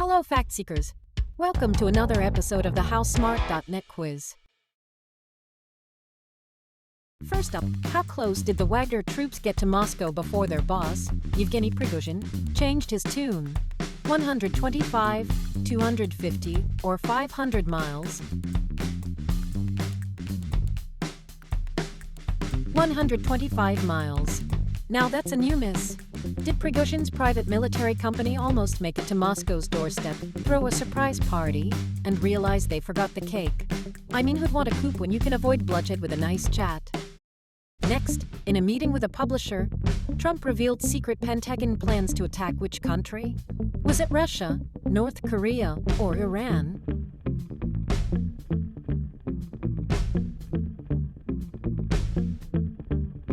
Hello, fact seekers. Welcome to another episode of the HowSmart.net quiz. First up, how close did the Wagner troops get to Moscow before their boss, Yevgeny Prigozhin, changed his tune? 125, 250, or 500 miles? 125 miles. Now that's a near miss. Did Prigozhin's private military company almost make it to Moscow's doorstep, throw a surprise party, and realize they forgot the cake? I mean, who'd want a coup when you can avoid bloodshed with a nice chat? Next, in a meeting with a publisher, Trump revealed secret Pentagon plans to attack which country? Was it Russia, North Korea, or Iran?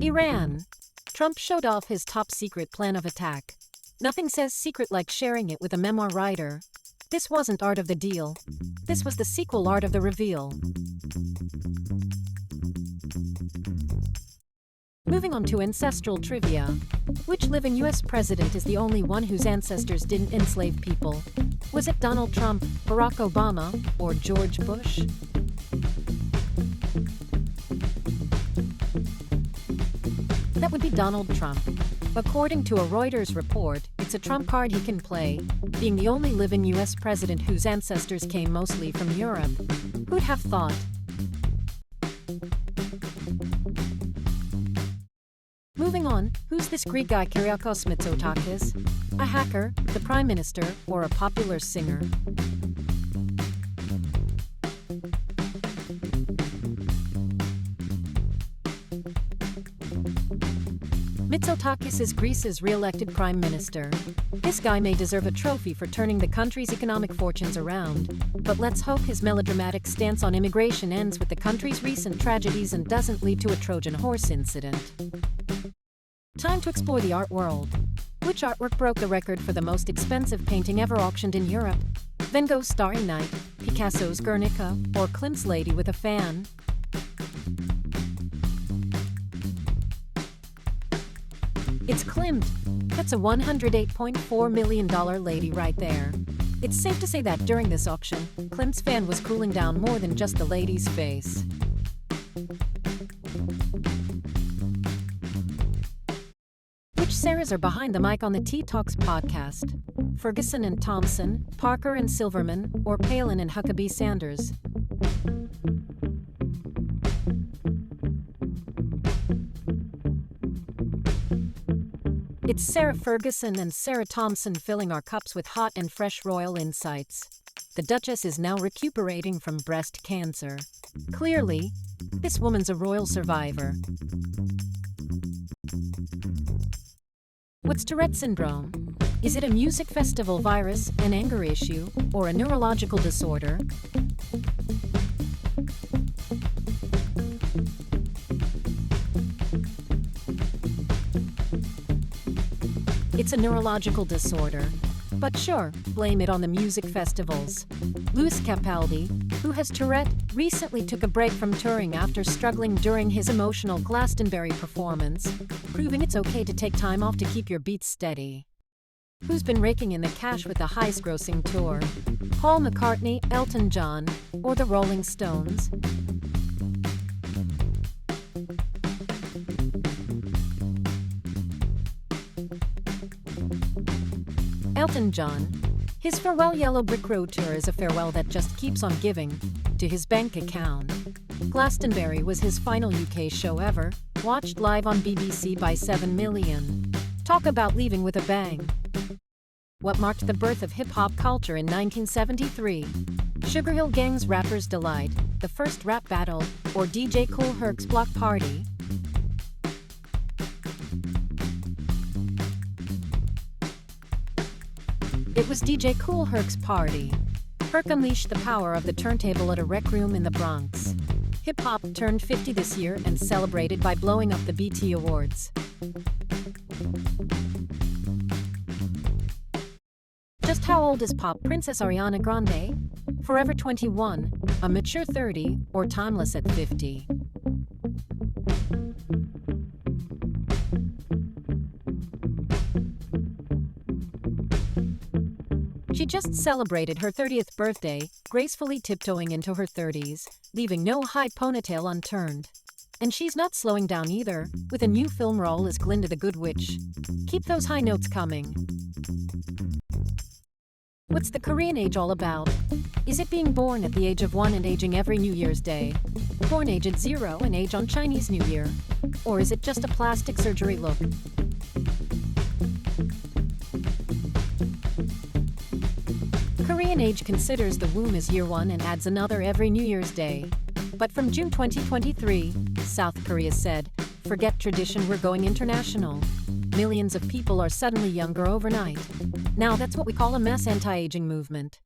Iran. Trump showed off his top-secret plan of attack. Nothing says secret like sharing it with a memoir writer. This wasn't art of the deal. This was the sequel art of the reveal. Moving on to ancestral trivia. Which living US president is the only one whose ancestors didn't enslave people? Was it Donald Trump, Barack Obama, or George Bush? That would be Donald Trump. According to a Reuters report, it's a trump card he can play, being the only living US president whose ancestors came mostly from Europe. Who'd have thought? Moving on, who's this Greek guy Kyriakos Mitsotakis? A hacker, the prime minister, or a popular singer? Mitsotakis is Greece's re-elected prime minister. This guy may deserve a trophy for turning the country's economic fortunes around, but let's hope his melodramatic stance on immigration ends with the country's recent tragedies and doesn't lead to a Trojan horse incident. Time to explore the art world. Which artwork broke the record for the most expensive painting ever auctioned in Europe? Van Gogh's Starry Night, Picasso's Guernica, or Klimt's Lady with a Fan? It's Klimt. That's a $108.4 million lady right there. It's safe to say that during this auction, Klimt's fan was cooling down more than just the lady's face. Which Sarahs are behind the mic on the Tea Talks podcast? Ferguson and Thompson, Parker and Silverman, or Palin and Huckabee Sanders? It's Sarah Ferguson and Sarah Thompson filling our cups with hot and fresh royal insights. The Duchess is now recuperating from breast cancer. Clearly, this woman's a royal survivor. What's Tourette syndrome? Is it a music festival virus, an anger issue, or a neurological disorder? It's a neurological disorder. But sure, blame it on the music festivals. Lewis Capaldi, who has Tourette, recently took a break from touring after struggling during his emotional Glastonbury performance, proving it's okay to take time off to keep your beats steady. Who's been raking in the cash with the highest-grossing tour? Paul McCartney, Elton John, or the Rolling Stones? Elton John. His farewell Yellow Brick Road tour is a farewell that just keeps on giving to his bank account. Glastonbury was his final UK show ever, watched live on BBC by 7 million. Talk about leaving with a bang. What marked the birth of hip-hop culture in 1973? Sugar Hill Gang's Rapper's Delight, the first rap battle, or DJ Kool Herc's Block Party? It was DJ Kool Herc's party. Herc unleashed the power of the turntable at a rec room in the Bronx. Hip-hop turned 50 this year and celebrated by blowing up the BT Awards. Just how old is pop princess Ariana Grande? Forever 21, a mature 30, or timeless at 50? She just celebrated her 30th birthday, gracefully tiptoeing into her 30s, leaving no high ponytail unturned. And she's not slowing down either, with a new film role as Glinda the Good Witch. Keep those high notes coming. What's the Korean age all about? Is it being born at the age of 1 and aging every New Year's Day? Born age at 0 and age on Chinese New Year? Or is it just a plastic surgery look? Korean age considers the womb as year 1 and adds another every New Year's Day. But from June 2023, South Korea said, "Forget tradition, we're going international." Millions of people are suddenly younger overnight. Now that's what we call a mass anti-aging movement.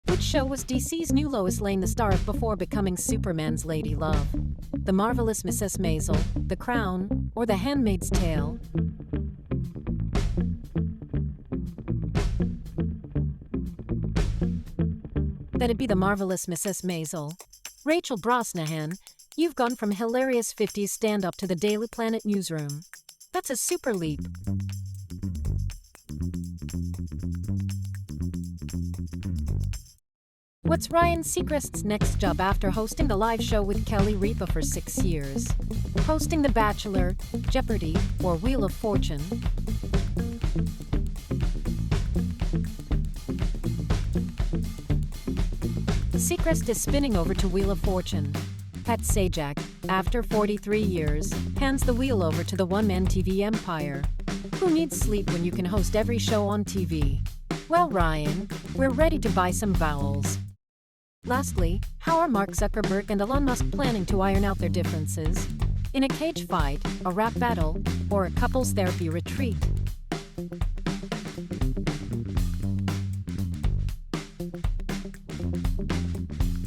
Which show was DC's new Lois Lane the star of before becoming Superman's Lady Love? The Marvelous Mrs. Maisel, The Crown, or The Handmaid's Tale? That'd be The Marvelous Mrs. Maisel. Rachel Brosnahan, you've gone from hilarious 50s stand-up to the Daily Planet newsroom. That's a super leap. What's Ryan Seacrest's next job after hosting the live show with Kelly Ripa for 6 years? Hosting The Bachelor, Jeopardy, or Wheel of Fortune? Seacrest is spinning over to Wheel of Fortune. Pat Sajak, after 43 years, hands the wheel over to the one-man TV empire. Who needs sleep when you can host every show on TV? Well, Ryan, we're ready to buy some vowels. Lastly, how are Mark Zuckerberg and Elon Musk planning to iron out their differences? In a cage fight, a rap battle, or a couples therapy retreat?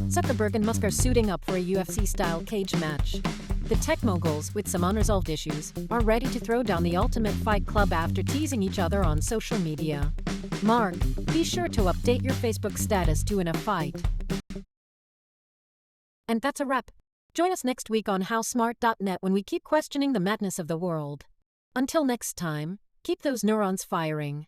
Zuckerberg and Musk are suiting up for a UFC-style cage match. The tech moguls, with some unresolved issues, are ready to throw down the ultimate fight club after teasing each other on social media. Mark, be sure to update your Facebook status to "in a fight." And that's a wrap. Join us next week on HowSmart.net when we keep questioning the madness of the world. Until next time, keep those neurons firing.